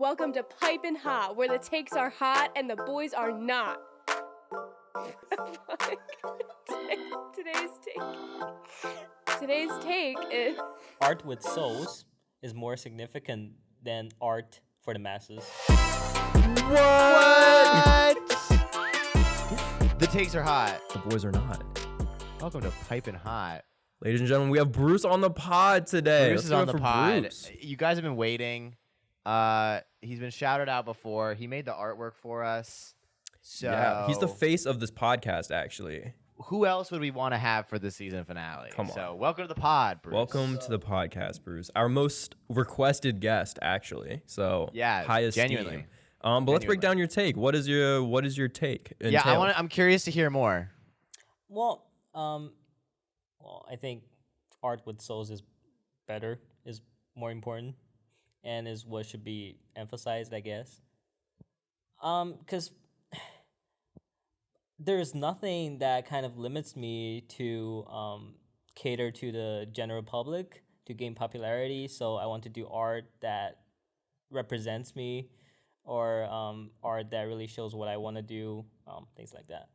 Welcome to Pipin' Hot, where the takes are hot and the boys are not. Today's take is... Art with souls is more significant than art for the masses. What? The takes are hot. The boys are not. Welcome to Pipin' Hot. Ladies and gentlemen, we have Bruce on the pod today. Bruce is on the pod. Bruce. You guys have been waiting. He's been shouted out before. He made the artwork for us. So Yeah, he's the face of this podcast, actually. Who else would we want to have for the season finale? Come on. So welcome to the pod, Bruce. Welcome to the podcast, Bruce. Our most requested guest, actually. So Yeah, high esteem. genuinely. But let's break down your take. What is your take? Yeah, entail? I'm curious to hear more. Well, I think art with souls is better, is more important, and is what should be emphasized, I guess. Because there's nothing that kind of limits me to cater to the general public to gain popularity. So I want to do art that represents me, or art that really shows what I want to do, things like that.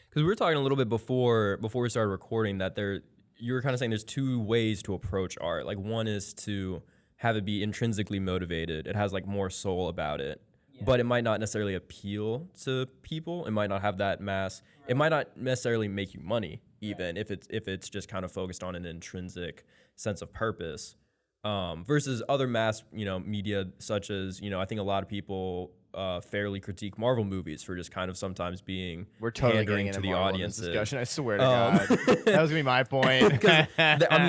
Because we were talking a little bit before we started recording that you were kind of saying there's two ways to approach art. Like one is to have it be intrinsically motivated. It has like more soul about it, but it might not necessarily appeal to people. It might not have that mass. Right. It might not necessarily make you money, even if it's just kind of focused on an intrinsic sense of purpose. Versus other mass, media such as, I think a lot of people fairly critique Marvel movies for just kind of sometimes being We're totally pandering getting to the Marvel audience. Discussion. I swear to God, that was gonna be my point.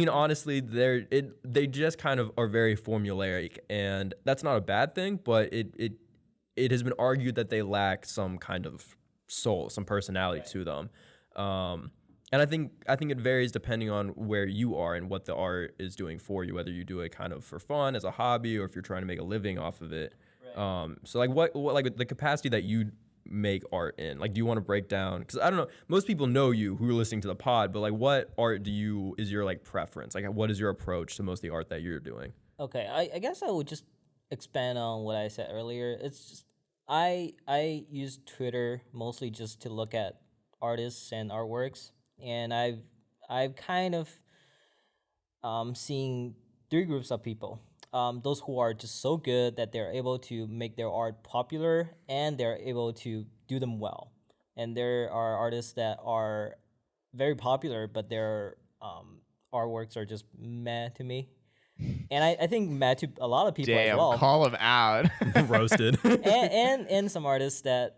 Honestly, they just kind of are very formulaic, and that's not a bad thing. But it has been argued that they lack some kind of soul, some personality to them. And I think it varies depending on where you are and what the art is doing for you, whether you do it kind of for fun as a hobby or if you're trying to make a living off of it. Right. So like what like the capacity that you make art in, like do you want to break down? Because I don't know, most people know you who are listening to the pod, but like what art is your like preference? Like what is your approach to most of the art that you're doing? Okay, I guess I would just expand on what I said earlier. It's just I use Twitter mostly just to look at artists and artworks. And I've kind of seen three groups of people. Those who are just so good that they're able to make their art popular and they're able to do them well. And there are artists that are very popular, but their artworks are just meh to me. And I think meh to a lot of people as well. Call them out. Roasted. and some artists that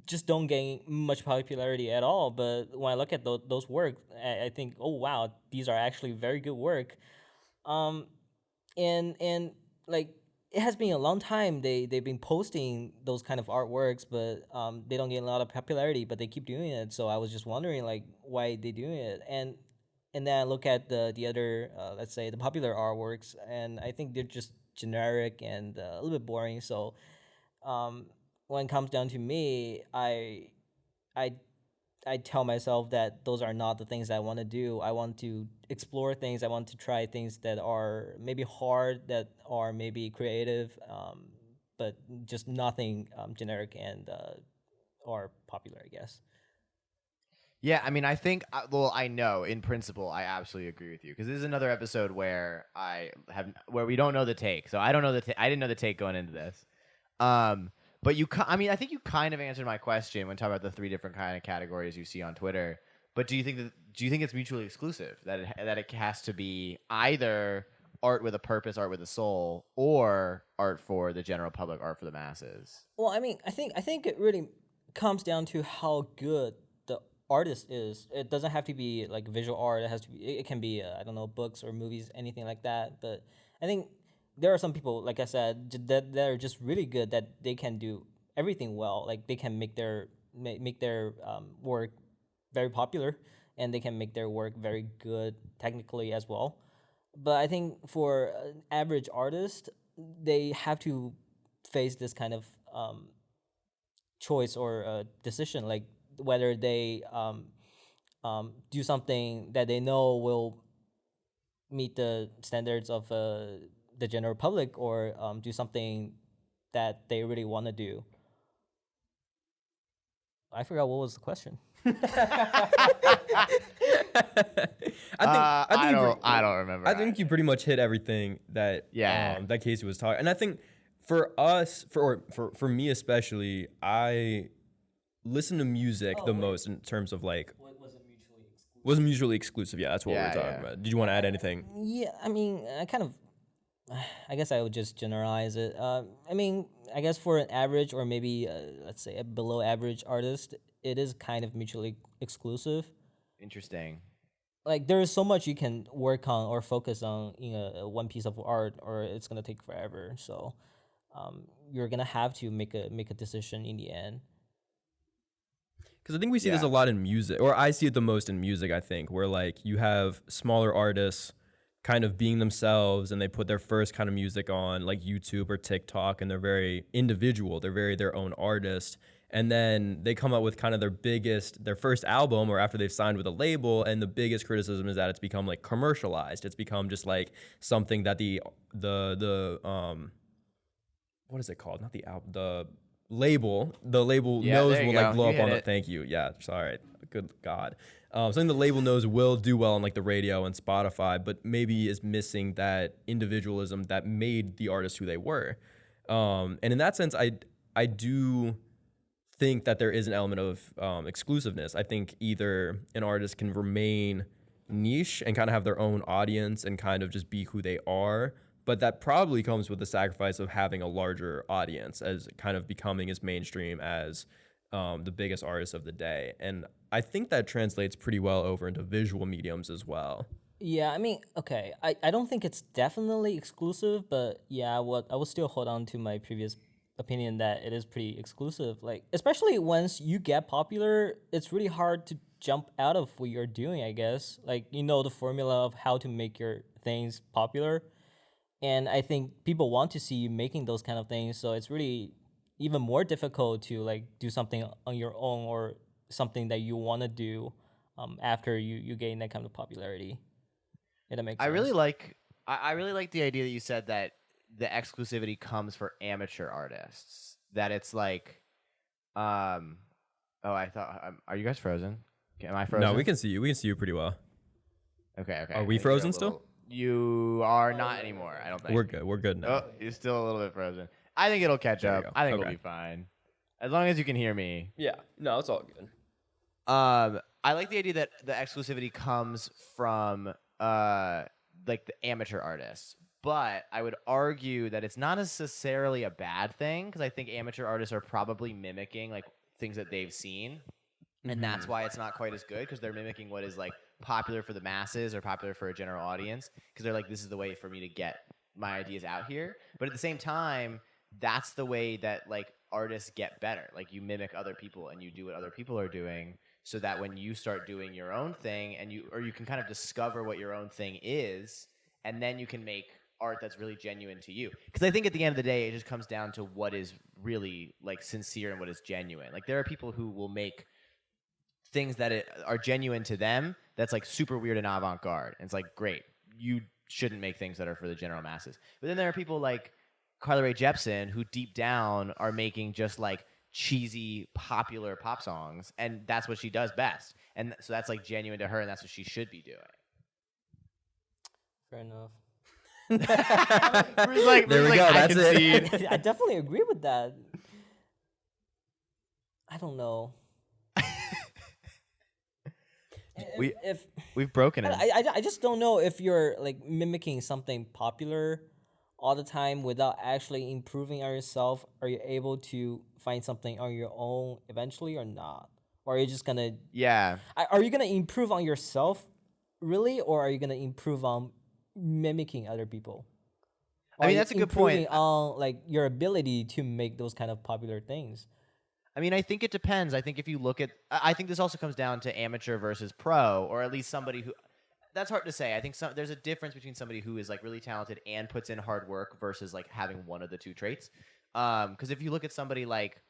just don't gain much popularity at all. But when I look at those work, I think, oh wow, these are actually very good work. And like it has been a long time they've been posting those kind of artworks, but they don't get a lot of popularity, but they keep doing it. So I was just wondering like why they doing it. And then I look at the other let's say the popular artworks, and I think they're just generic and a little bit boring. So when it comes down to me, I tell myself that those are not the things that I want to do. I want to explore things. I want to try things that are maybe hard, that are maybe creative, but just nothing generic and or popular, I guess. Yeah, I mean, I think, I know in principle, I absolutely agree with you, because this is another episode where where we don't know the take. So I don't know I didn't know the take going into this. But I think you kind of answered my question when talking about the three different kind of categories you see on Twitter. But do you think it's mutually exclusive, that it has to be either art with a purpose, art with a soul, or art for the general public, art for the masses? Well, I mean, I think it really comes down to how good the artist is. It doesn't have to be like visual art. It can be I don't know, books or movies, anything like that. But I think there are some people, like I said, that are just really good, that they can do everything well. Like they can make their work very popular, and they can make their work very good technically as well. But I think for an average artist, they have to face this kind of choice or decision, like whether they do something that they know will meet the standards of the general public or do something that they really want to do. I forgot what was the question. I don't remember. I think you pretty much hit everything that that Casey was talking. And I think for us, for me especially, I listen to music the most in terms of like wasn't mutually exclusive. Yeah, that's what we were talking about. Did you want to add anything? Yeah, I mean, I guess I would just generalize it. I mean, I guess for an average or maybe let's say a below average artist, it is kind of mutually exclusive. Interesting. Like there is so much you can work on or focus on in a one piece of art, or it's gonna take forever. So, you're gonna have to make a decision in the end. Because I think we see this a lot in music, or I see it the most in music, I think, where like you have smaller artists kind of being themselves and they put their first kind of music on like YouTube or TikTok and they're very individual, they're very their own artist. And then they come up with kind of their first album or after they've signed with a label, and the biggest criticism is that it's become like commercialized. It's become just like something that the what is it called? Not the album, the label knows will like blow up on it. Thank you. Yeah, sorry. Good God. Something the label knows will do well on like the radio and Spotify, but maybe is missing that individualism that made the artists who they were. And in that sense, I do think that there is an element of exclusiveness. I think either an artist can remain niche and kind of have their own audience and kind of just be who they are, but that probably comes with the sacrifice of having a larger audience as kind of becoming as mainstream as the biggest artists of the day. And I think that translates pretty well over into visual mediums as well. Yeah, I mean, okay, I don't think it's definitely exclusive, but yeah, I would still hold on to my previous opinion that it is pretty exclusive. Like, especially once you get popular, it's really hard to jump out of what you're doing, I guess. Like, you know the formula of how to make your things popular. And I think people want to see you making those kind of things, so it's really even more difficult to like do something on your own or something that you want to do after you gain that kind of popularity. If that makes sense. I really like the idea that you said that the exclusivity comes for amateur artists. That it's like, I thought, are you guys frozen? Am I frozen? No, we can see you. We can see you pretty well. Okay. Are we frozen still? You are not anymore, I don't think. We're good. We're good now. Oh, you're still a little bit frozen. I think it'll catch up. I think we'll be fine. As long as you can hear me. Yeah. No, it's all good. I like the idea that the exclusivity comes from like the amateur artists. But I would argue that it's not necessarily a bad thing, because I think amateur artists are probably mimicking like things that they've seen. And that's why it's not quite as good, because they're mimicking what is like popular for the masses or popular for a general audience, because they're like, this is the way for me to get my ideas out here. But at the same time, that's the way that like artists get better. Like you mimic other people and you do what other people are doing, so that when you start doing your own thing and you can kind of discover what your own thing is, and then you can make art that's really genuine to you. Because I think at the end of the day, it just comes down to what is really like sincere and what is genuine. Like there are people who will make things that are genuine to them that's like super weird and avant-garde. And it's like, great, you shouldn't make things that are for the general masses. But then there are people like Carly Rae Jepsen who deep down are making just like cheesy popular pop songs, and that's what she does best. And so that's like genuine to her, and that's what she should be doing. Fair enough. There we go. That's it. I definitely agree with that. I don't know. We've broken it. I just don't know if you're like mimicking something popular all the time without actually improving on yourself. Are you able to find something on your own eventually or not? Or are you just gonna Are you gonna improve on yourself really, or are you gonna improve on mimicking other people? I mean, that's a good point. On like your ability to make those kind of popular things. I mean, I think it depends. I think if you look at, I think this also comes down to amateur versus pro, or at least somebody who, that's hard to say. I think there's a difference between somebody who is like really talented and puts in hard work versus like having one of the two traits. Because if you look at somebody like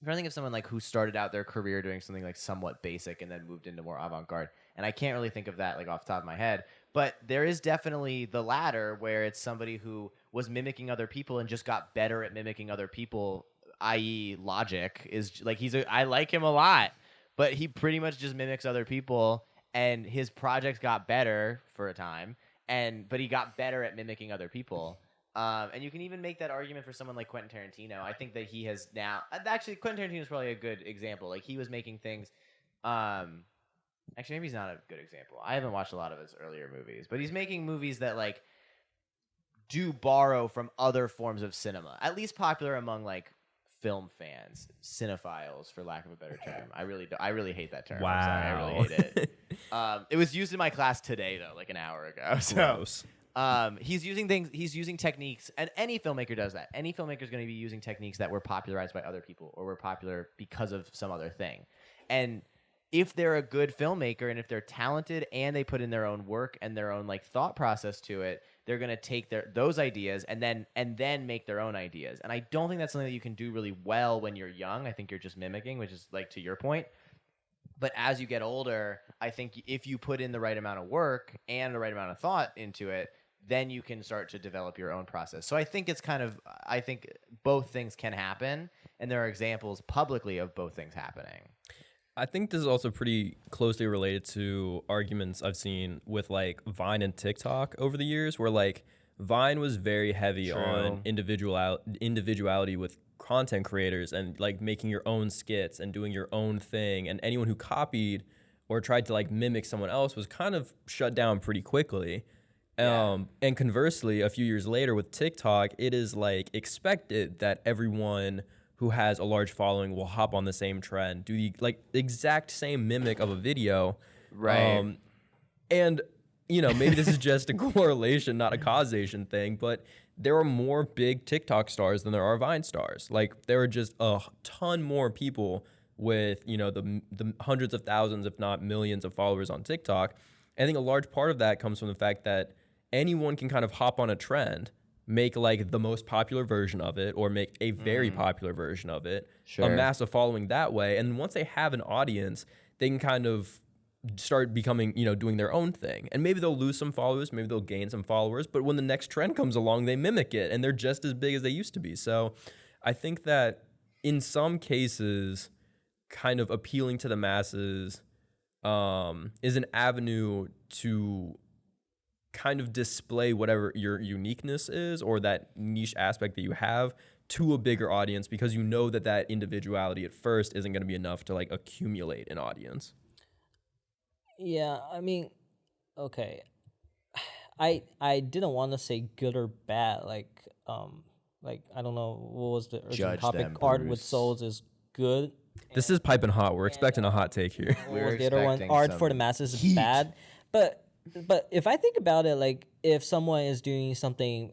I'm trying to think of someone like who started out their career doing something like somewhat basic and then moved into more avant-garde. And I can't really think of that like off the top of my head. But there is definitely the latter where it's somebody who was mimicking other people and just got better at mimicking other people, i.e. Logic is like I like him a lot, but he pretty much just mimics other people and his projects got better for a time but he got better at mimicking other people. And you can even make that argument for someone like Quentin Tarantino. I think that he has now actually Quentin Tarantino is probably a good example. Like he was making things. Actually, maybe he's not a good example. I haven't watched a lot of his earlier movies, but he's making movies that like do borrow from other forms of cinema, at least popular among like film fans, cinephiles, for lack of a better term. I really hate that term. Wow. I'm sorry, I really hate it. It was used in my class today though, like an hour ago. So. Gross. He's using techniques, and any filmmaker does that. Any filmmaker is going to be using techniques that were popularized by other people or were popular because of some other thing. And if they're a good filmmaker and if they're talented and they put in their own work and their own like thought process to it, they're going to take those ideas and then make their own ideas. And I don't think that's something that you can do really well when you're young. I think you're just mimicking, which is like to your point. But as you get older, I think if you put in the right amount of work and the right amount of thought into it, then you can start to develop your own process. So I think I think both things can happen, and there are examples publicly of both things happening. I think this is also pretty closely related to arguments I've seen with like Vine and TikTok over the years, where like Vine was very heavy on individuality with content creators and like making your own skits and doing your own thing, and anyone who copied or tried to like mimic someone else was kind of shut down pretty quickly. And conversely, a few years later with TikTok, it is like expected that everyone who has a large following will hop on the same trend, do the like exact same mimic of a video. Right. And, you know, maybe this is just a correlation, not a causation thing, but there are more big TikTok stars than there are Vine stars. Like there are just a ton more people with, you know, the hundreds of thousands, if not millions of followers on TikTok. I think a large part of that comes from the fact that anyone can kind of hop on a trend, make like the most popular version of it or make a very popular version of it, amass a following that way. And once they have an audience, they can kind of start becoming, you know, doing their own thing. And maybe they'll lose some followers, maybe they'll gain some followers, but when the next trend comes along, they mimic it and they're just as big as they used to be. So I think that in some cases, kind of appealing to the masses is an avenue to kind of display whatever your uniqueness is or that niche aspect that you have to a bigger audience, because you know that individuality at first isn't going to be enough to like accumulate an audience. Yeah, I mean, okay. I didn't want to say good or bad. Like I don't know what was the original Judge topic. them, Art with Bruce. souls is good. This is piping hot. We're expecting a hot take here. What We're was the other one? expecting Art some for the masses is heat. bad. But if I think about it, like if someone is doing something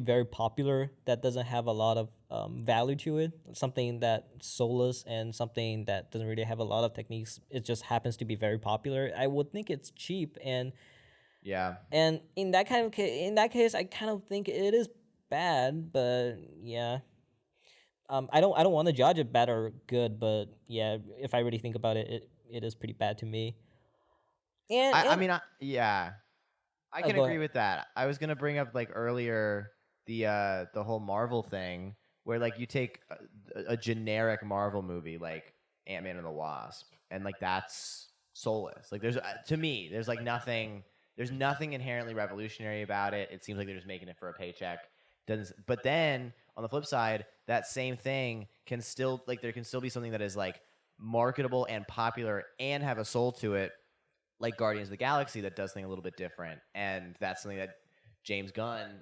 very popular that doesn't have a lot of value to it, something that soulless and something that doesn't really have a lot of techniques, it just happens to be very popular, I would think it's cheap. And in that case, I kind of think it is bad. But yeah, I don't want to judge it bad or good. But yeah, if I really think about it, it is pretty bad to me. And I mean, I can go agree ahead. with that. I was gonna bring up like earlier the whole Marvel thing, where like you take a generic Marvel movie like Ant-Man and the Wasp, and like that's soulless. Like to me, there's nothing inherently revolutionary about it. It seems like they're just making it for a paycheck. But then on the flip side, that same thing can still there can still be something that is like marketable and popular and have a soul to it, like Guardians of the Galaxy, that does something a little bit different. And that's something that James Gunn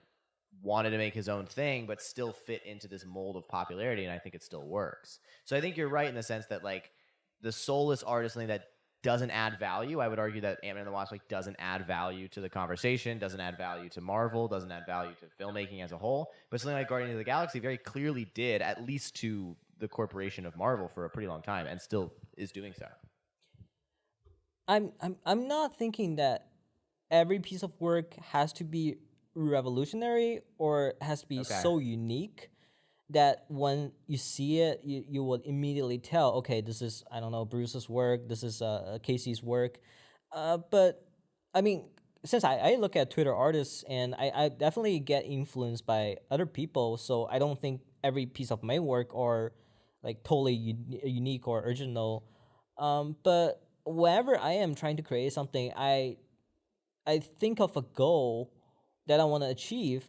wanted to make his own thing, but still fit into this mold of popularity, and I think it still works. So I think you're right in the sense that like the soulless art is something that doesn't add value. I would argue that Ant-Man and the Wasp doesn't add value to the conversation, doesn't add value to Marvel, doesn't add value to filmmaking as a whole. But something like Guardians of the Galaxy very clearly did, at least to the corporation of Marvel, for a pretty long time, and still is doing so. I'm not thinking that every piece of work has to be revolutionary or has to be so unique that when you see it, you would immediately tell, okay, this is, I don't know, Bruce's work, this is Casey's work. But I mean, since I look at Twitter artists and I definitely get influenced by other people, so I don't think every piece of my work are like totally unique or original. But whenever I am trying to create something, I think of a goal that I want to achieve.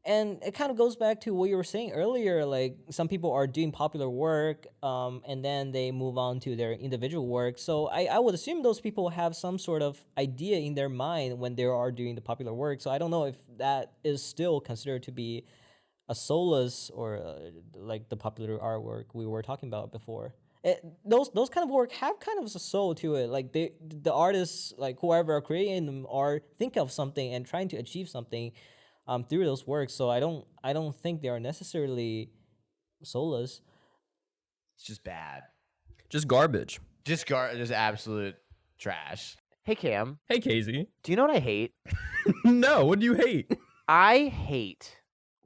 And it kind of goes back to what you were saying earlier. Like some people are doing popular work, and then they move on to their individual work. So I would assume those people have some sort of idea in their mind when they are doing the popular work. So I don't know if that is still considered to be a Solas or like the popular artwork we were talking about before. Those kind of work have kind of a soul to it. Like the artists, like whoever are creating them, are think of something and trying to achieve something through those works. So I don't think they are necessarily soulless. It's just bad. Just garbage. Just absolute trash. Hey Cam, Hey, Casey. do you know what I hate? No, what do you hate? I hate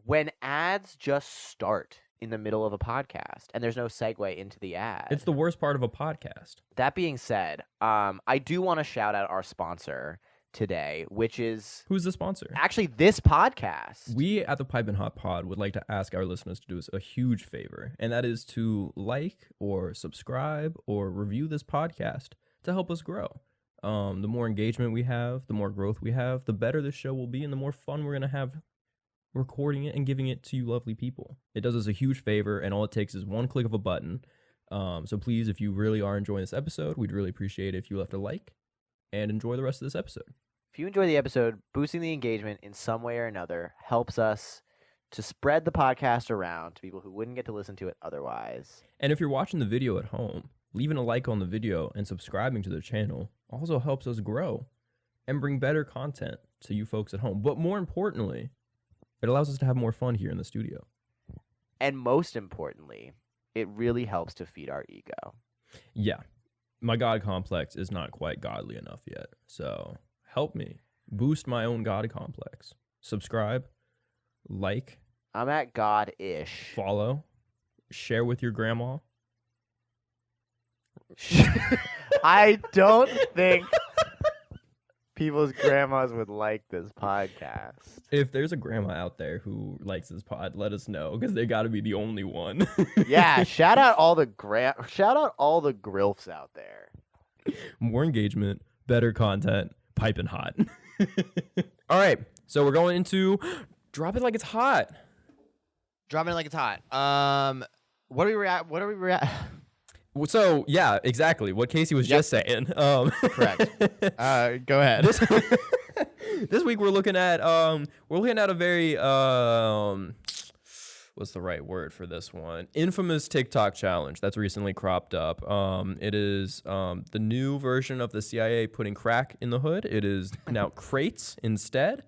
when ads just start in the middle of a podcast and there's no segue into the ad. It's the worst part of a podcast. That being said, I do want to shout out our sponsor today, which is Who's the sponsor? actually this podcast. We at the Pipe and Hot Pod would like to ask our listeners to do us a huge favor, and that is to like or subscribe or review this podcast to help us grow. The more engagement we have, the more growth we have, the better this show will be, and the more fun we're going to have recording it and giving it to you lovely people. It does us a huge favor, and all it takes is one click of a button. So please, if you really are enjoying this episode, we'd really appreciate it if you left a like and enjoy the rest of this episode. If you enjoy the episode, boosting the engagement in some way or another helps us to spread the podcast around to people who wouldn't get to listen to it otherwise. And if you're watching the video at home, leaving a like on the video and subscribing to the channel also helps us grow and bring better content to you folks at home. But more importantly, it allows us to have more fun here in the studio. And most importantly, it really helps to feed our ego. Yeah, my God complex is not quite godly enough yet. So help me boost my own God complex. Subscribe, like, I'm at God-ish. follow, share with your grandma. I don't think people's grandmas would like this podcast. If there's a grandma out there who likes this pod, let us know, because they got to be the only one. Yeah, shout out all the grilfs out there. More engagement, better content, piping hot. All right, so we're going into drop it like it's hot. Dropping it like it's hot. What are we react? So yeah, exactly what Casey was just saying. Correct. Go ahead. This week we're looking at a very what's the right word for this one? Infamous TikTok challenge that's recently cropped up. It is the new version of the CIA putting crack in the hood. It is now crates instead.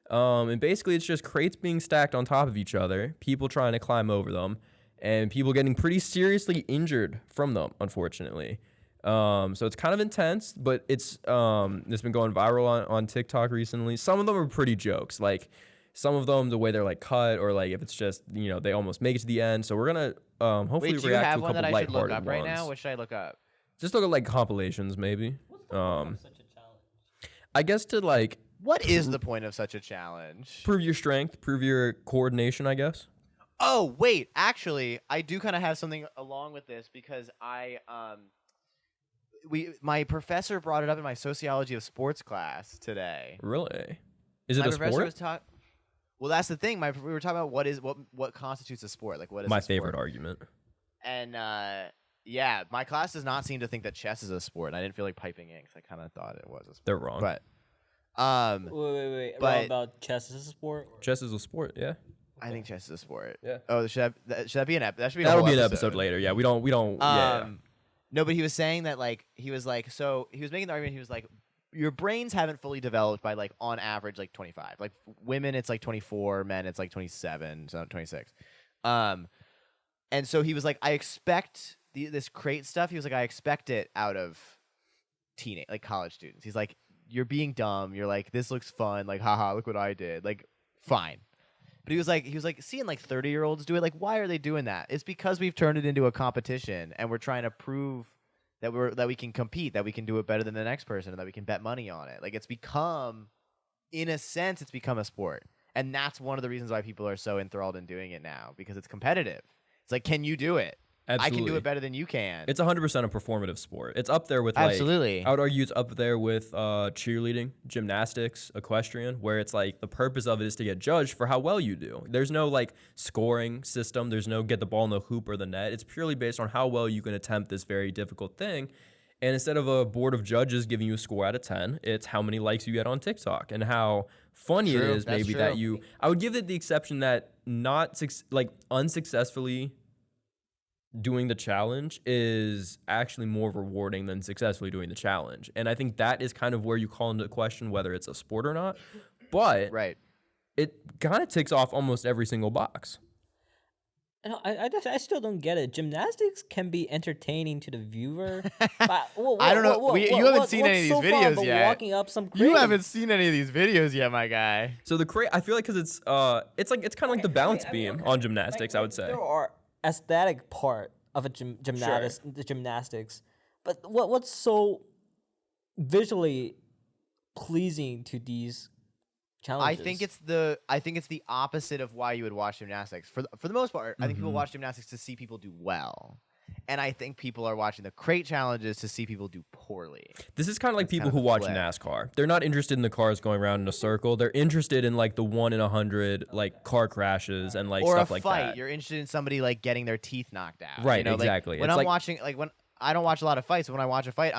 And basically it's just crates being stacked on top of each other, people trying to climb over them, and people getting pretty seriously injured from them, unfortunately. So it's kind of intense, but it's been going viral on TikTok recently. Some of them are pretty jokes, like some of them the way they're like cut, or like if it's just they almost make it to the end. So we're gonna hopefully Wait, do you react have to a one couple that I should look lighthearted up right ones. now? What should I look up? Just look at like compilations, maybe. Such a challenge. I guess to like What is the point of such a challenge? prove your strength, prove your coordination, I guess. Oh, wait. Actually, I do kind of have something along with this because my professor brought it up in my sociology of sports class today. Really? Is it My a professor sport? was well, that's the thing. We were talking about what constitutes a sport. Like what is My a sport? favorite argument. And yeah, my class does not seem to think that chess is a sport. And I didn't feel like piping in because I kind of thought it was a sport. They're wrong. But Wait. But- About chess is a sport? Chess is a sport, yeah. I think chess is a sport. Yeah. Oh, should that be an episode? That should be. That'll a whole be an episode later. Yeah, we don't. Yeah. No, but he was saying that he was making the argument. He was like, your brains haven't fully developed by on average 25. Like women, it's 24. Men, it's 27. So 26. And so he was like, I expect this crate stuff. He was like, I expect it out of college students. He's like, you're being dumb. You're like, this looks fun. Like, haha, look what I did. Like, fine. But he was like seeing like 30-year-olds do it. Like, why are they doing that? It's because we've turned it into a competition, and we're trying to prove that we can compete, that we can do it better than the next person, and that we can bet money on it. Like, it's become, in a sense, it's become a sport, and that's one of the reasons why people are so enthralled in doing it now, because it's competitive. It's like, can you do it? Absolutely. I can do it better than you can. It's 100% a performative sport. It's up there with Absolutely. I would argue it's up there with cheerleading, gymnastics, equestrian, where it's like the purpose of it is to get judged for how well you do. There's no like scoring system. There's no get the ball in the hoop or the net. It's purely based on how well you can attempt this very difficult thing. And instead of a board of judges giving you a score out of 10, it's how many likes you get on TikTok and how funny it is maybe that you. I would give it the exception that unsuccessfully doing the challenge is actually more rewarding than successfully doing the challenge. And I think that is kind of where you call into question whether it's a sport or not. But it kind of ticks off almost every single box. I still don't get it. Gymnastics can be entertaining to the viewer. But I don't know. You haven't seen any of these videos yet. Walking up some you haven't seen any of these videos yet, my guy. So the crate, I feel like because it's kind of like the balance beam on gymnastics. I would say there are aesthetic part of a the gymnastics, but what's so visually pleasing to these challenges? I think it's the opposite of why you would watch gymnastics. For the most part, I think people watch gymnastics to see people do well. And I think people are watching the crate challenges to see people do poorly. This is kind of like people who watch NASCAR. They're not interested in the cars going around in a circle. They're interested in like the 1 in 100 like car crashes and like stuff like that. Or a fight. You're interested in somebody like getting their teeth knocked out. Right, you know? exactly. Like, when I'm watching, like when I don't watch a lot of fights, but when I watch a fight,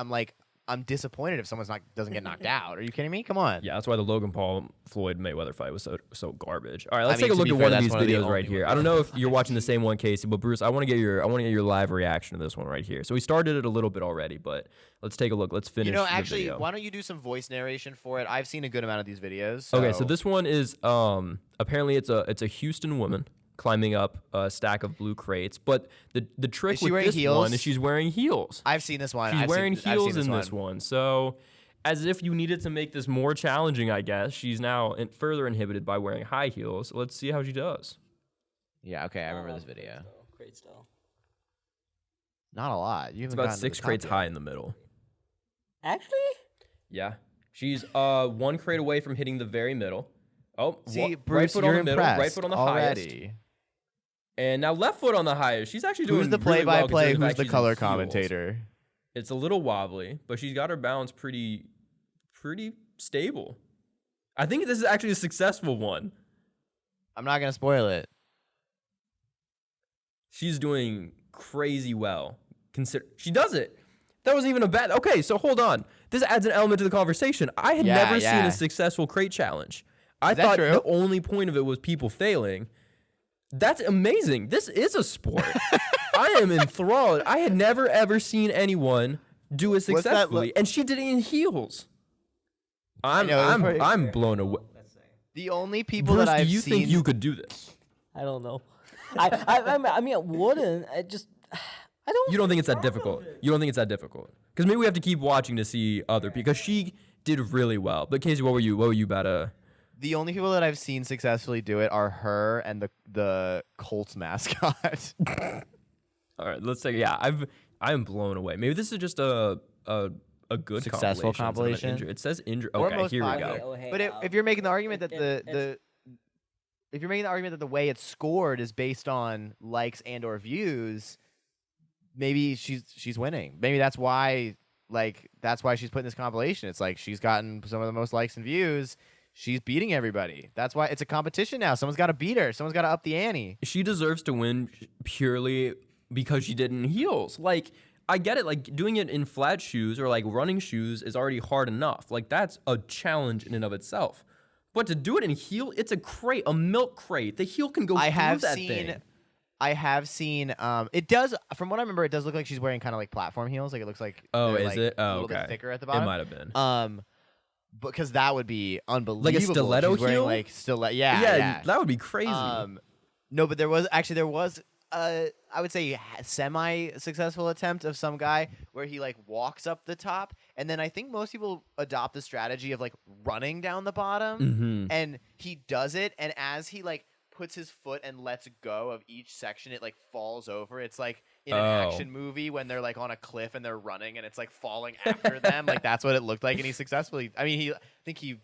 I'm disappointed if someone's doesn't get knocked out. Are you kidding me? Come on. Yeah, that's why the Logan Paul Floyd Mayweather fight was so garbage. All right, let's take a look at one of these videos right here. I don't know if you're watching the same one, Casey, but Bruce, I want to get your live reaction to this one right here. So we started it a little bit already, but let's take a look. Let's finish. Actually, the video. Why don't you do some voice narration for it? I've seen a good amount of these videos. Okay, so this one is apparently it's a Houston woman climbing up a stack of blue crates, but the trick with this one is she's wearing heels. I've seen this one. She's wearing heels in this one. So as if you needed to make this more challenging, I guess, she's now further inhibited by wearing high heels. Let's see how she does. Yeah, okay, I remember this video. Crate style. Not a lot. It's about 6 crates high in the middle. Actually? Yeah. She's 1 crate away from hitting the very middle. Oh, see, Bruce, right foot on the middle, right impressed foot on the already. highest. And now left foot on the highest. She's actually doing Who's the really well play-by-play? considering Who's the she's in color heels. commentator? It's a little wobbly, but she's got her balance pretty stable. I think this is actually a successful one. I'm not going to spoil it. She's doing crazy well. She does it. That wasn't even a bad. Okay, so hold on. This adds an element to the conversation. I had never seen a successful crate challenge. I thought the only point of it was people failing. That's amazing. This is a sport. I am enthralled. I had never ever seen anyone do it successfully, and she did it in heels. I'm blown away. The only people Bruce, that I've seen. do you think you could do this? I don't know. I mean, I wouldn't. I don't. You don't think it's that difficult? You don't think it's that difficult? Because maybe we have to keep watching to see because she did really well. But Casey, what were you about to? The only people that I've seen successfully do it are her and the Colts mascot. All right, let's say I am blown away. Maybe this is just a good successful compilation. It says injury. Okay, here we go. But if you're making the argument that if you're making the argument that the way it's scored is based on likes and or views, maybe she's winning. Maybe that's why she's putting this compilation. It's like she's gotten some of the most likes and views. She's beating everybody. That's why it's a competition now. Someone's got to beat her. Someone's got to up the ante. She deserves to win purely because she did it in heels. Like, I get it. Like, doing it in flat shoes or like running shoes is already hard enough. Like, that's a challenge in and of itself. But to do it in heel, it's a crate, a milk crate. The heel can go through that thing. I have seen. It does. From what I remember, it does look like she's wearing kind of like platform heels. Like it looks like. Oh, is like it? Oh, a little okay. bit thicker at the bottom. It might have been. Because that would be unbelievable. Like a stiletto she's wearing, heel. Like stiletto. Yeah. That would be crazy. No, but there was I would say semi-successful attempt of some guy where he like walks up the top, and then I think most people adopt the strategy of like running down the bottom, and he does it, and as he like puts his foot and lets go of each section, it like falls over. It's like in an Oh. action movie when they're like on a cliff and they're running and it's like falling after them. Like that's what it looked like, and he successfully. I mean, I think he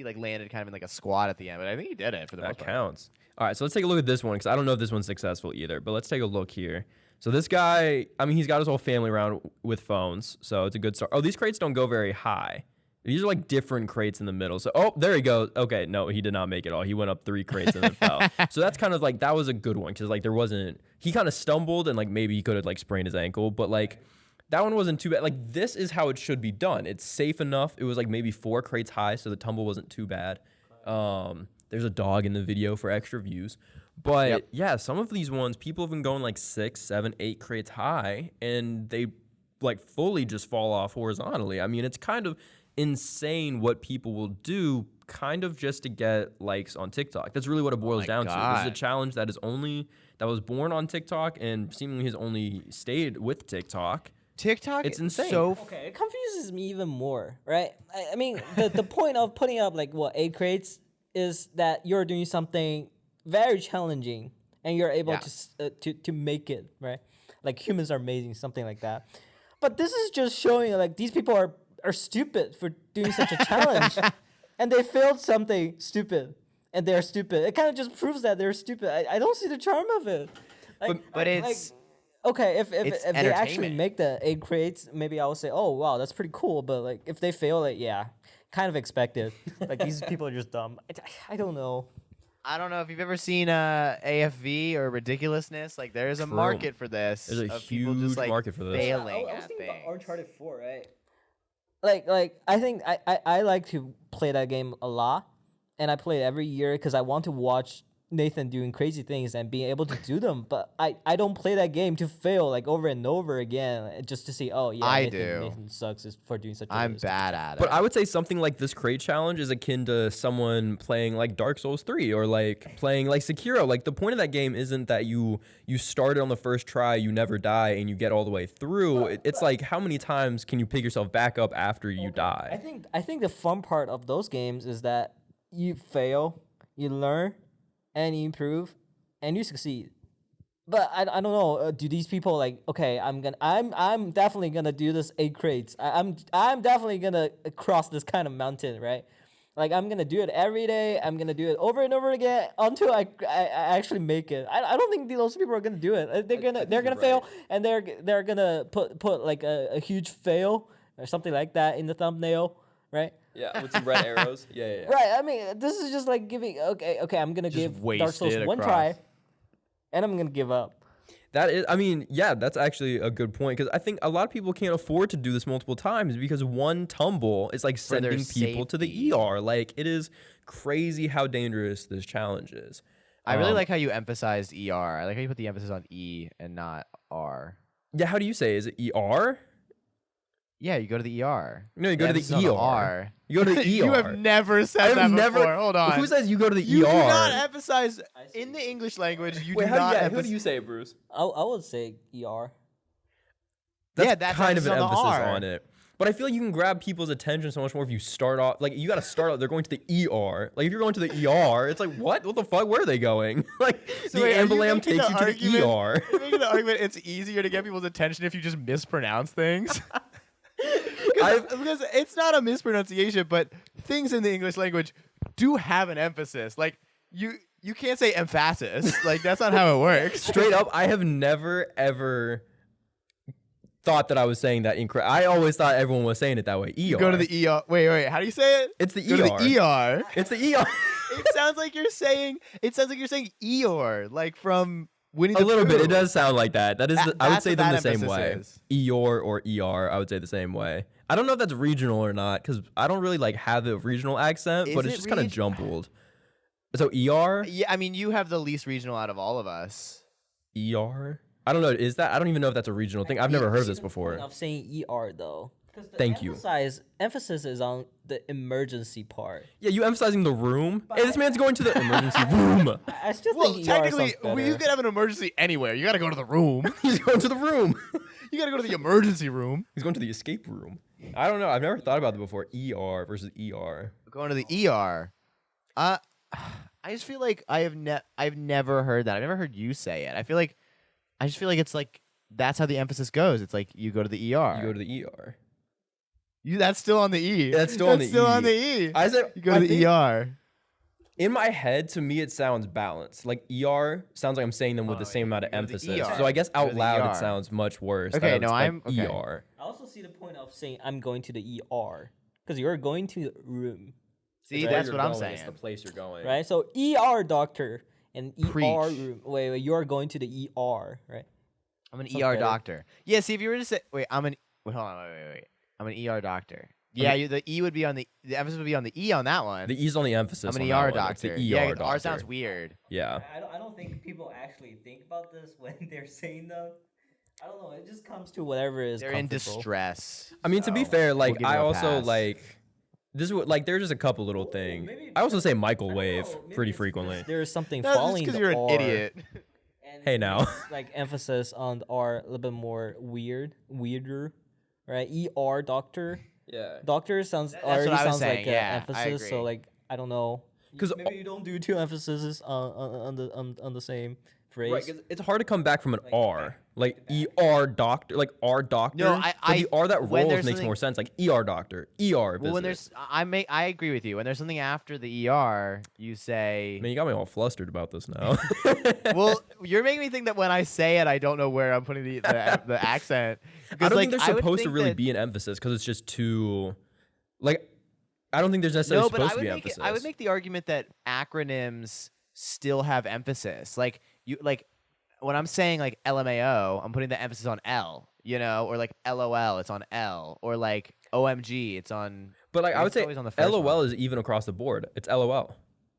like landed kind of in like a squat at the end, but I think he did it for the That most part. counts. All right, so let's take a look at this one because I don't know if this one's successful either. But let's take a look here. So this guy, I mean, he's got his whole family around with phones, so it's a good start. Oh, these crates don't go very high. These are like different crates in the middle. So, oh, there he goes. Okay, no, he did not make it all. He went up 3 crates and then fell. So that's kind of like, that was a good one because like there wasn't, he kind of stumbled and like maybe he could have like sprained his ankle, but like that one wasn't too bad. Like this is how it should be done. It's safe enough. It was like maybe 4 crates high, so the tumble wasn't too bad. There's a dog in the video for extra views. But yeah, some of these ones, people have been going like 6, 7, 8 crates high, and they like fully just fall off horizontally. I mean, it's kind of insane what people will do kind of just to get likes on TikTok. That's really what it boils down to. This is a challenge that was born on TikTok and seemingly has only stayed with TikTok. TikTok, it's insane. Okay, it confuses me even more, right? I mean, the point of putting up like 8 crates is that you're doing something very challenging and you're able to make it, right? Like humans are amazing, something like that. But this is just showing like these people are stupid for doing such a challenge, and they failed something stupid, and they're stupid. It kind of just proves that they're stupid. I don't see the charm of it. Like, but it's okay, if it's they actually entertainment. make the 8 crates, maybe I would say, oh wow, that's pretty cool. But like if they fail it, yeah, kind of expected. Like these people are just dumb. I don't know. I don't know if you've ever seen AFV or Ridiculousness. Like there's a True. market for this. There's a of people just, huge like, market for this. Failing I was at thinking things. about Uncharted 4, right? Like I think I like to play that game a lot, and I play it every year because I want to watch Nathan doing crazy things and being able to do them. But I don't play that game to fail like over and over again just to see, oh yeah, I Nathan, do. Nathan sucks for doing such. I'm a bad at it. But I would say something like this crate challenge is akin to someone playing like Dark Souls 3 or like playing like Sekiro. Like the point of that game isn't that you start it on the first try, you never die, and you get all the way through. It's like how many times can you pick yourself back up after you die? I think the fun part of those games is that you fail, you learn, and you improve, and you succeed. But I don't know. Do these people like? Okay, I'm definitely gonna do this 8 crates. I'm definitely gonna cross this kind of mountain, right? Like I'm gonna do it every day. I'm gonna do it over and over again until I actually make it. I don't think those people are gonna do it. They're gonna fail, and they're gonna put like a huge fail or something like that in the thumbnail, right? Yeah, with some red arrows. Yeah. Right. I mean, this is just like giving. Okay. I'm gonna Just give Dark Souls wasted 1 across. try, and I'm gonna give up. That is, I mean, yeah, that's actually a good point because I think a lot of people can't afford to do this multiple times because one tumble is like For their sending people to the safety. ER. Like it is crazy how dangerous this challenge is. I really like how you emphasized ER. I like how you put the emphasis on E and not R. Yeah, how do you say? Is it ER? Yeah, you go to the ER. No, you go to the emphasis on ER. R. You go to the ER. You have never said I that have before. never. Hold on. Who says you go to the you ER? do not emphasize in the English language. You Wait, do how not. do you, who emphasize. do you say, Bruce? I would say ER. That's Yeah, that's kind of an emphasis on the emphasis R. on it. But I feel like you can grab people's attention so much more if you start off. Like you got to start off. They're going to the ER. Like if you're going to the ER, it's like what? What the fuck? Where are they going? Like So the wait, are you ambulam making takes the you to the ER. You're making the argument it's easier to get people's attention if you just mispronounce things. Because it's not a mispronunciation, but things in the English language do have an emphasis. Like you can't say emphasis. Like that's not how it works. Straight up, I have never ever thought that I was saying that incorrect. I always thought everyone was saying it that way. ER. You go to the ER. Wait. How do you say it? It's the Go ER. to the ER. It's the ER. It sounds like you're saying. It sounds like you're saying Eeyore, like from Winnie A the little bit. Pooh. It does sound like that. That is. I would That's say what them the that same way. emphasis Eeyore or ER. I would say the same way. I don't know if that's regional or not because I don't really like have the regional accent, but Is it's it just kind of reg- jumbled. So ER. Yeah, I mean, you have the least regional out of all of us. ER. I don't know. Is that? I don't even know if that's a regional thing. I've never heard of this before. Of saying ER though. Thank you. Emphasis is on the emergency part. Yeah, you emphasizing the room. Hey, this man's going to the emergency room. I still Well, think ER technically, sounds better. you could have an emergency anywhere. You got to go to the room. He's going to the room. You got to go to the emergency room. He's going to the escape room. I don't know. I've never thought about that before. ER versus ER. Going to the ER. I just feel like I've never heard that. I've never heard you say it. I just feel like it's like that's how the emphasis goes. It's like you go to the ER. You go to the ER. That's still on the E. That's still on the still E. on the E. I said You go to the ER. In my head, to me, it sounds balanced. Like ER sounds like I'm saying them with the same amount of you go to the emphasis. ER. So I guess You go out to the loud ER. it sounds much worse. Okay, that no, it's like I'm okay. ER. I also see the point of saying I'm going to the ER because you're going to the room, See, Where that's you're what I'm going, saying. It's the place you're going. right? So ER doctor and ER Preach. room. Wait, you are going to the ER, right? I'm an Sounds ER better. doctor. Yeah, see, if you were to say, wait, hold on, wait. I'm an ER doctor. Yeah, the E would be on the emphasis would be on the E on that one. The E's on the emphasis. I'm on an that ER one. It's the doctor. ER Yeah, doctor. R sounds weird. Yeah. I don't think people actually think about this when they're saying them. I don't know. It just comes to whatever is They're in comfortable. distress. I mean, to be so fair, we'll like give I them a also pass. like this is what like there's just a couple little things. maybe I also say I microwave don't know, maybe pretty it's frequently. because there's something No, just falling because the you're an R, idiot. and Hey, now. it's like emphasis on the R a little bit more weirder, right? ER doctor. Yeah. Doctor sounds That's what already I was sounds saying, like yeah, I emphasis. So agree. like I don't know. 'Cause Maybe you don't do two emphases on the same phrase. Right, 'cause it's hard to come back from an R, like ER doctor, like R doctor. No, but the R that when rolls there's makes something- more sense, like ER doctor, ER. Well, when visit. there's, I agree with you. When there's something after the ER, you say. Man, you got me all flustered about this now. Well, you're making me think that when I say it, I don't know where I'm putting the accent. I Because, don't like, think I there's would supposed to think really that- be an emphasis because it's just too, like, I don't think there's necessarily No, but supposed to be emphasis. I would make the argument that acronyms still have emphasis. Like when I'm saying like LMAO, I'm putting the emphasis on L, or like LOL, it's on L, or like OMG, it's on. But like I would it's say, always on the first LOL one. is even across the board. It's LOL.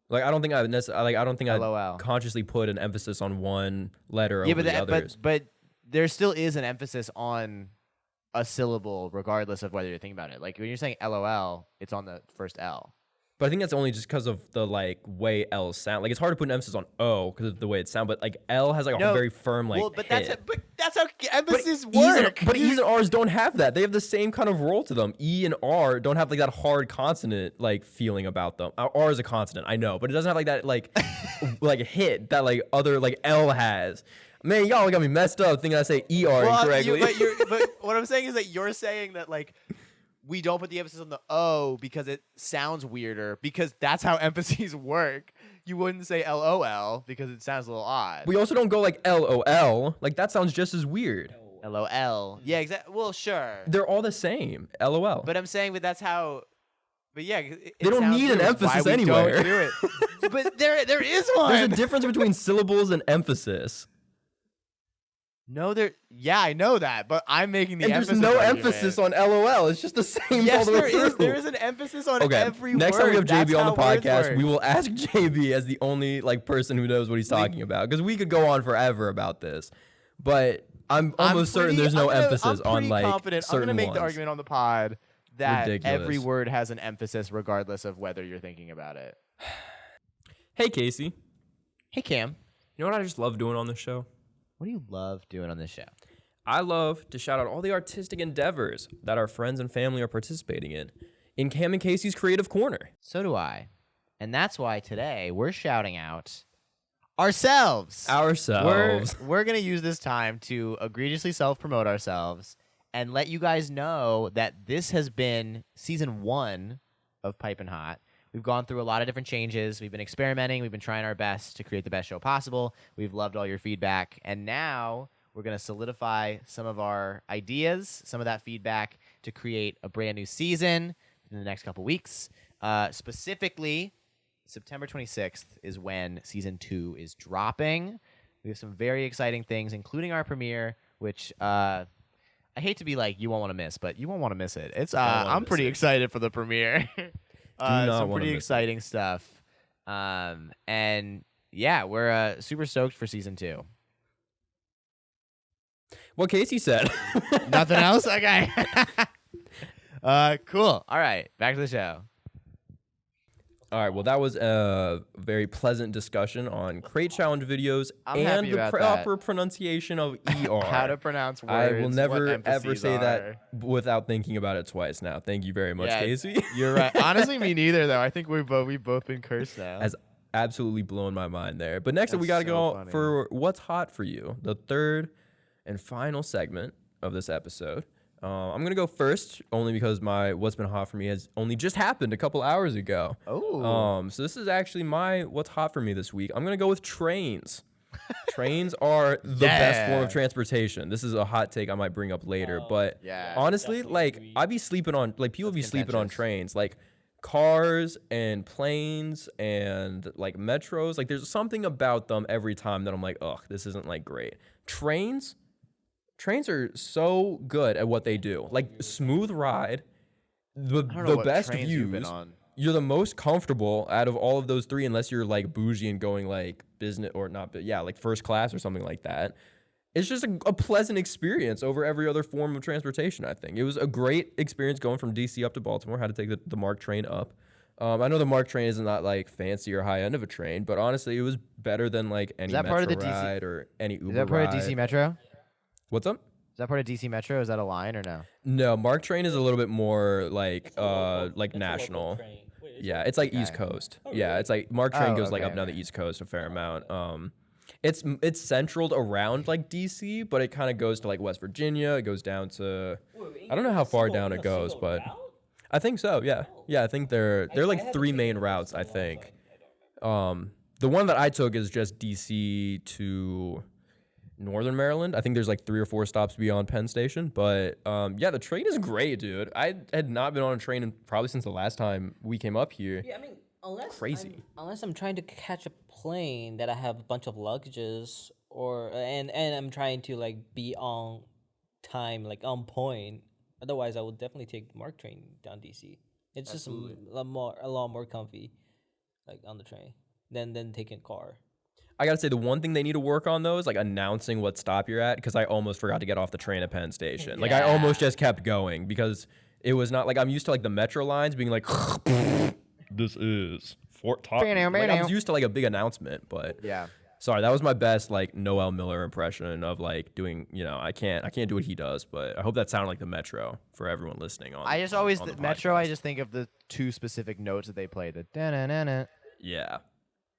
Like I don't think I would necessarily, like I don't think LOL. I consciously put an emphasis on one letter Yeah, over the others. but there still is an emphasis on a syllable, regardless of whether you're thinking about it. Like when you're saying LOL, it's on the first L. But I think that's only just because of the like way L's sound. Like it's hard to put an emphasis on O because of the way it sounds. But like L has like a No, very firm like. well, but hit. that's how emphasis E's and- work. but E's and R's don't have that. They have the same kind of roll to them. E and R don't have like that hard consonant like feeling about them. R is a consonant, I know, but it doesn't have like that like like hit that like other like L has. Man, y'all got me messed up thinking I say ER Well, incorrectly. but what I'm saying is that you're saying that like we don't put the emphasis on the O because it sounds weirder because that's how emphases work. You wouldn't say LOL because it sounds a little odd. We also don't go like LOL. Like that sounds just as weird. LOL. Yeah, exactly. Well, sure. They're all the same. LOL. But I'm saying that that's how. But yeah, it They don't sounds need an weird, which is emphasis why we anywhere. Don't do it. But there is one. There's a difference between syllables and emphasis. No, there. Yeah, I know that, but I'm making the And there's emphasis no argument. emphasis on LOL. It's just the same Yes, all the way there is. through. There is an emphasis on Okay, every next word. time we have That's JB on the how words podcast, work. we will ask JB as the only like person who knows what he's talking about because we could go on forever about this, but I'm almost certain there's no emphasis on like confident. I'm certain gonna make ones. the argument on the pod that every Ridiculous. word has an emphasis regardless of whether you're thinking about it. Hey Casey, Hey Cam, you know what I just love doing on this show? what do you love doing on this show? I love to shout out all the artistic endeavors that our friends and family are participating in Cam and Casey's Creative Corner. So do I, and that's why today we're shouting out ourselves. Ourselves. We're gonna use this time to egregiously self-promote ourselves and let you guys know that this has been season 1 of Pipin' Hot. We've gone through a lot of different changes. We've been experimenting. We've been trying our best to create the best show possible. We've loved all your feedback, and now we're gonna solidify some of our ideas, some of that feedback, to create a brand new season in the next couple weeks. Specifically, September 26th is when season 2 is dropping. We have some very exciting things, including our premiere, which I hate to be like you won't want to miss, but you won't want to miss it. It's I'm pretty excited for the premiere. not Some wanna pretty miss it. exciting stuff. And yeah, we're super stoked for season 2. What Casey said. Nothing else? Okay. Cool. All right, back to the show. All right, well, that was a very pleasant discussion on Crate Challenge videos I'm and happy the about proper pronunciation of ER. How to pronounce words. I will what never, ever emphases say are. that without thinking about it twice now. Thank you very much, Yeah, Casey. You're right. Honestly, me neither, though. I think we've both been cursed now. absolutely blown my mind there. But next up, we got to That's so go funny. for what's hot for you, the third and final segment of this episode. I'm gonna go first, only because my what's been hot for me has only just happened a couple hours ago. Oh. So this is actually my what's hot for me this week. I'm gonna go with trains. Trains are the best form of Yeah. transportation. This is a hot take I might bring up later, but Yeah. honestly, definitely like agree. I be sleeping on like people be That's sleeping on contentious. trains, like cars and planes and like metros. Like there's something about them every time that I'm like, ugh, this isn't like great. Trains are so good at what they do. Like smooth ride, the I don't know the what best trains you've been views. on. You're the most comfortable out of all of those three, unless you're like bougie and going like business or not, but yeah, like first class or something like that. It's just a pleasant experience over every other form of transportation, I think. It was a great experience going from DC up to Baltimore. Had to take the MARC train up. I know the MARC train is not like fancy or high end of a train, but honestly, it was better than like any that metro part of the DC ride or any Uber Is that part ride. of DC Metro? What's up? Is that part of DC Metro? Is that a line or no? No, MARC train is a little bit more like It's a local- like it's a local national. train. Wait, is Yeah, it? it's like East Okay. Coast. Oh, Yeah, really? it's like MARC train Oh, goes like okay, up and down the okay. East Coast a fair amount. It's centraled around like DC, but it kind of goes to like West Virginia. It goes down to I don't know how far down it goes, but I think so. Yeah, yeah. I think they're like three main routes. I think. The one that I took is just DC to Northern Maryland. I think there's like 3 or 4 stops beyond Penn Station. But yeah, the train is great, dude. I had not been on a train probably since the last time we came up here. Yeah, I mean, Crazy. unless I'm trying to catch a plane that I have a bunch of luggages, or and I'm trying to like be on time, like on point. Otherwise, I would definitely take the MARC train down DC. It's just a lot more comfy, like on the train than taking a car. I gotta say, the one thing they need to work on though is like announcing what stop you're at, because I almost forgot to get off the train at Penn Station. Like I Yeah. almost just kept going because it was not like I'm used to like the metro lines being like, this is Fort Top. Like, I was used to like a big announcement, but Yeah. sorry, that was my best like Noel Miller impression of like doing. You know, I can't do what he does, but I hope that sounded like the metro for everyone listening. I just always on the Metro. I podcast. just think of the 2 specific notes that they play. The da-na-na-na. Yeah,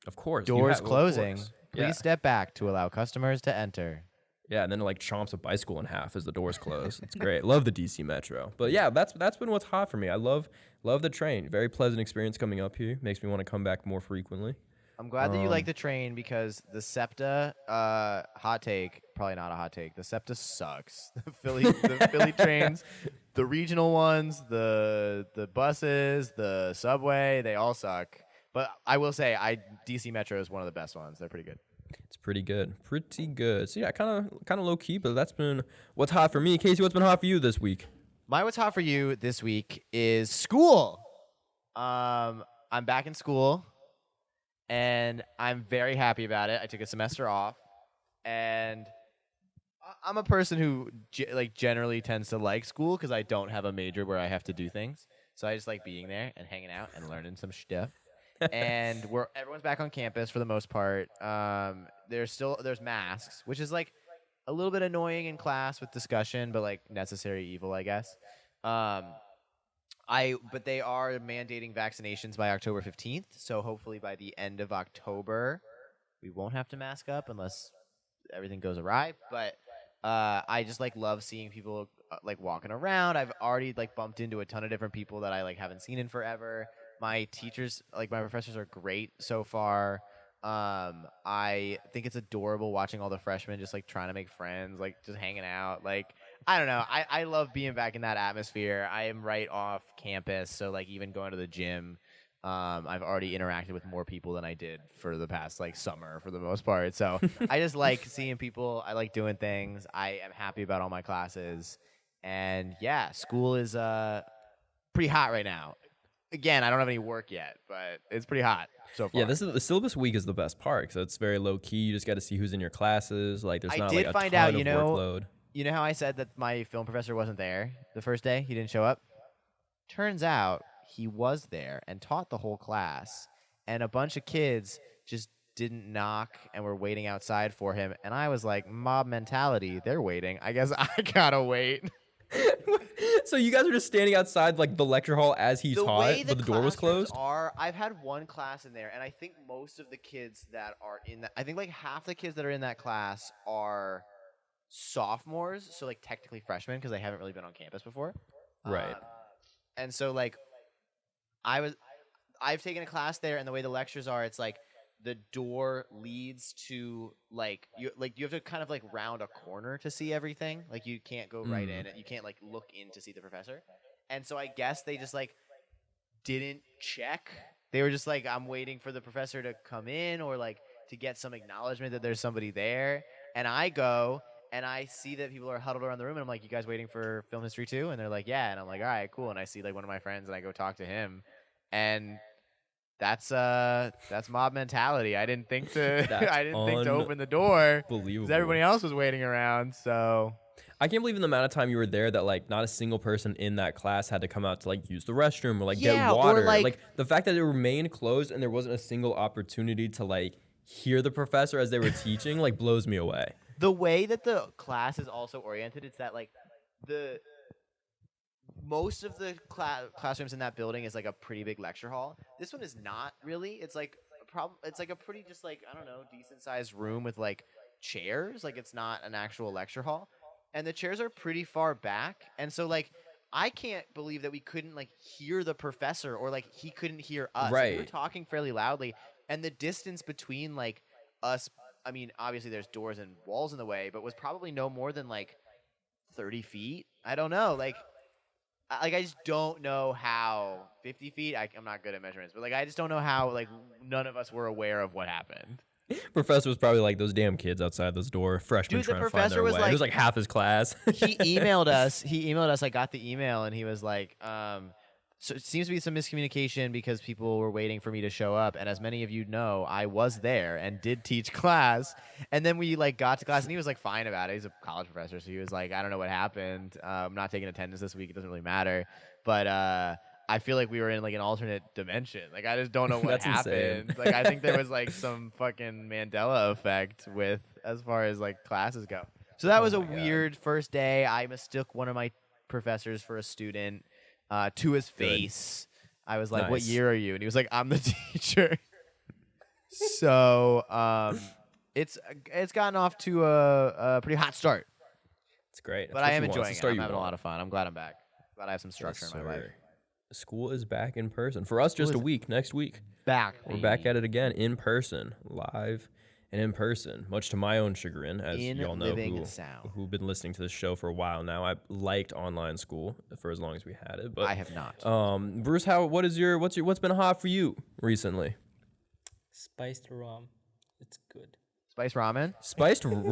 of course. you Doors have- of closing. course. Please Yeah. step back to allow customers to enter. Yeah, and then it like chomps a bicycle in half as the doors close. It's great. Love the DC Metro. But yeah, that's been what's hot for me. I love the train. Very pleasant experience coming up here. Makes me want to come back more frequently. I'm glad that you like the train because the SEPTA, hot take, probably not a hot take. The SEPTA sucks. The Philly trains, the regional ones, the buses, the subway, they all suck. But I will say, DC Metro is one of the best ones. They're pretty good. It's pretty good. Pretty good. So yeah, kind of low key, but that's been what's hot for me. Casey, what's been hot for you this week? My what's hot for you this week is school. I'm back in school, and I'm very happy about it. I took a semester off, and I'm a person who generally tends to like school because I don't have a major where I have to do things. So I just like being there and hanging out and learning some stuff. And everyone's back on campus for the most part. There's masks, which is like a little bit annoying in class with discussion, but like necessary evil, I guess. But they are mandating vaccinations by October 15th, so hopefully by the end of October we won't have to mask up unless everything goes awry. But I just like love seeing people like walking around. I've already like bumped into a ton of different people that I like haven't seen in forever. My teachers, like my professors, are great so far. I think it's adorable watching all the freshmen just like trying to make friends, like just hanging out. Like I don't know, I love being back in that atmosphere. I am right off campus, so like even going to the gym, I've already interacted with more people than I did for the past like summer for the most part. So I just like seeing people. I like doing things. I am happy about all my classes, and yeah, school is pretty hot right now. Again, I don't have any work yet, but it's pretty hot so far. Yeah, the syllabus week is the best part because it's very low key. You just got to see who's in your classes. Like there's I not did like a find ton out, of you know, workload. You know how I said that my film professor wasn't there the first day? He didn't show up? Turns out he was there and taught the whole class, and a bunch of kids just didn't knock and were waiting outside for him. And I was like, mob mentality, they're waiting. I guess I gotta wait. So you guys are just standing outside like the lecture hall as he The taught, way but the door was classrooms closed? are, I've had one class in there, and I think most of the kids that are in that, I think like half the kids that are in that class are sophomores, so like technically freshmen because they haven't really been on campus before. Right. And so like I've taken a class there, and the way the lectures are, it's like the door leads to you have to kind of like round a corner to see everything. Like you can't go right in, and you can't like look in to see the professor. And so I guess they just like didn't check. They were just like, I'm waiting for the professor to come in or like to get some acknowledgement that there's somebody there. And I go and I see that people are huddled around the room, and I'm like, you guys waiting for film history too? And they're like, yeah. And I'm like, all right, cool. And I see like one of my friends, and I go talk to him, and that's mob mentality. I didn't think to I didn't think to open the door because everybody else was waiting around. So I can't believe in the amount of time you were there that like not a single person in that class had to come out to like use the restroom or like Yeah, get or, water. like the fact that it remained closed and there wasn't a single opportunity to like hear the professor as they were teaching like blows me away. the way that the class is also oriented, it's that like the most of the classrooms in that building is like a pretty big lecture hall. This one is not really. It's like it's like a pretty just like, I don't know, decent sized room with like chairs. Like it's not an actual lecture hall, and the chairs are pretty far back. And so like I can't believe that we couldn't like hear the professor, or like he couldn't hear us. Like, we were Right. talking fairly loudly, and the distance between like us, I mean, obviously there's doors and walls in the way, but was probably no more than like 30 feet. I don't know. Like I just don't know how 50 feet. I'm not good at measurements, but like I just don't know how like none of us were aware of what happened. Professor was probably like those damn kids outside this door, freshmen Dude, the trying to find professor their was way. like- It was like half his class. He emailed us. I got the email, and he was like, so it seems to be some miscommunication because people were waiting for me to show up. And as many of you know, I was there and did teach class. And then we like got to class, and he was like fine about it. He's a college professor, so he was like, I don't know what happened. I'm not taking attendance this week. It doesn't really matter. But I feel like we were in like an alternate dimension. Like I just don't know what That's happened. insane. Like I think there was like some fucking Mandela effect with as far as like classes go. So that was a my God. weird first day. I mistook one of my professors for a student to his face. I was like, "What Nice. year are you?" And he was like, "I'm the teacher." So it's gotten off to a pretty hot start, It's great. but I am enjoying it. I'm having a lot of fun. I'm glad I'm back. Glad I have some structure in my life. School is back in person. For us, just a week. Next week. Back. We're back at it again in person, live and in person, much to my own chagrin, as In y'all know living sound. who've been listening to this show for a while now. I liked online school for as long as we had it, but I have not. Bruce, what's been hot for you recently? Spiced rum. It's good. Spice ramen. Spiced rum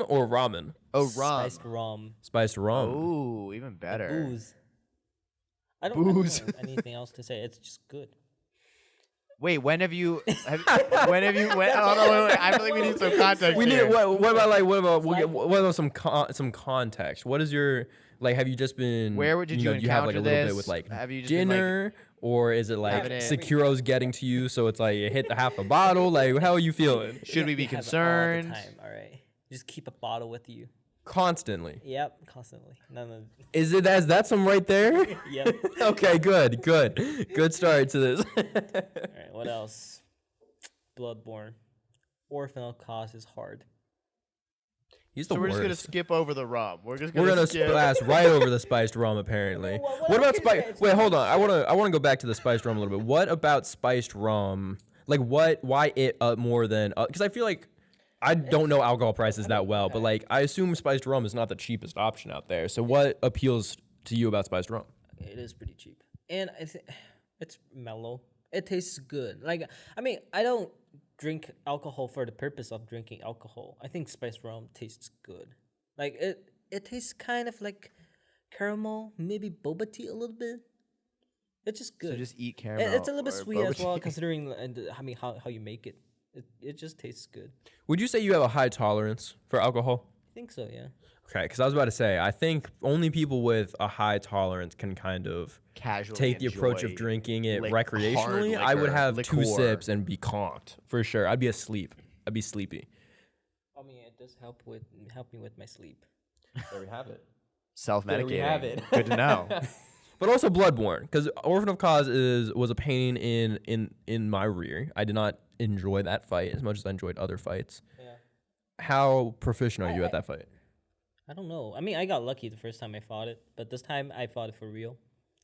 or ramen? Oh, rum. Spiced rum. Spiced rum. Oh, even better. Booze. I don't know Booze. anything else to say. It's just good. Wait, when have you? Wait, oh, no, wait. I feel like we need some context. We need here. what about some context? What is your like? Have you just been? Where did you do you have like a encounter little bit this? with like Have you just been, like, dinner, or is it like having it- Securo's getting to you? So it's like you hit the half a bottle. Like how are you feeling? Should we be You have it concerned? all the time, all right. Just keep a bottle with you. Constantly. Yep, constantly. None of. Is that some right there? Yep. Okay, good start to this. All right. What else? Bloodborne. Orphanal cause is hard. He's the So we're worst. just gonna skip over the rum. We're just We're gonna gonna skip. blast right over the spiced rum. Apparently. What about spice? Wait, hold on. I wanna go back to the spiced rum a little bit. What about spiced rum? Like what? Why it more than? Because I feel like I don't know alcohol prices that well, but like I assume spiced rum is not the cheapest option out there. So what appeals to you about spiced rum? It is pretty cheap, and it's mellow. It tastes good. Like I mean, I don't drink alcohol for the purpose of drinking alcohol. I think spiced rum tastes good. Like it tastes kind of like caramel, maybe boba tea a little bit. It's just good. So just eat caramel. It's a little bit or sweet as boba well, tea. considering I mean how you make it. It just tastes good. Would you say you have a high tolerance for alcohol? I think so, yeah. Okay, because I was about to say, I think only people with a high tolerance can kind of Casually take the approach of enjoy drinking it hard recreationally. I would liquor, have 2 liqueur. sips and be conked for sure. I'd be asleep. I'd be sleepy. I mean, it does help me with my sleep. There we have it. self-medicating. have it. Good to know. But also Bloodborne, because Orphan of Cause was a pain in my rear. I did not enjoy that fight as much as I enjoyed other fights. Yeah. How proficient are you at that fight? I don't know. I mean, I got lucky the first time I fought it, but this time I fought it for real.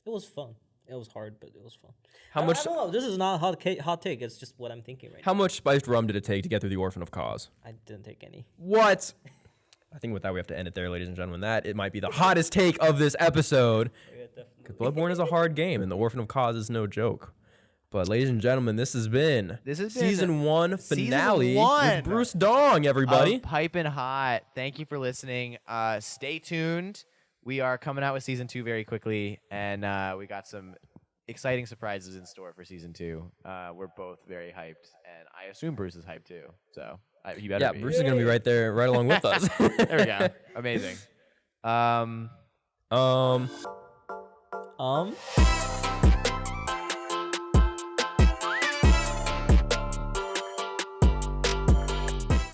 It was fun. It was hard, but it was fun. How much? I don't know. This is not a hot take. It's just what I'm thinking right How much spiced rum did it take to get through the Orphan of Cause? now. I didn't take any. What? I think with that we have to end it there, ladies and gentlemen. That it might be the hottest take of this episode. Because Bloodborne is a hard game, and the Orphan of Cause is no joke. But ladies and gentlemen, this has been season 1 finale with Bruce Dong, everybody. Piping hot. Thank you for listening. Stay tuned. We are coming out with season 2 very quickly, and we got some exciting surprises in store for season 2. We're both very hyped, and I assume Bruce is hyped too. So he better be. Bruce is gonna be right there, right along with us. There we go. Amazing.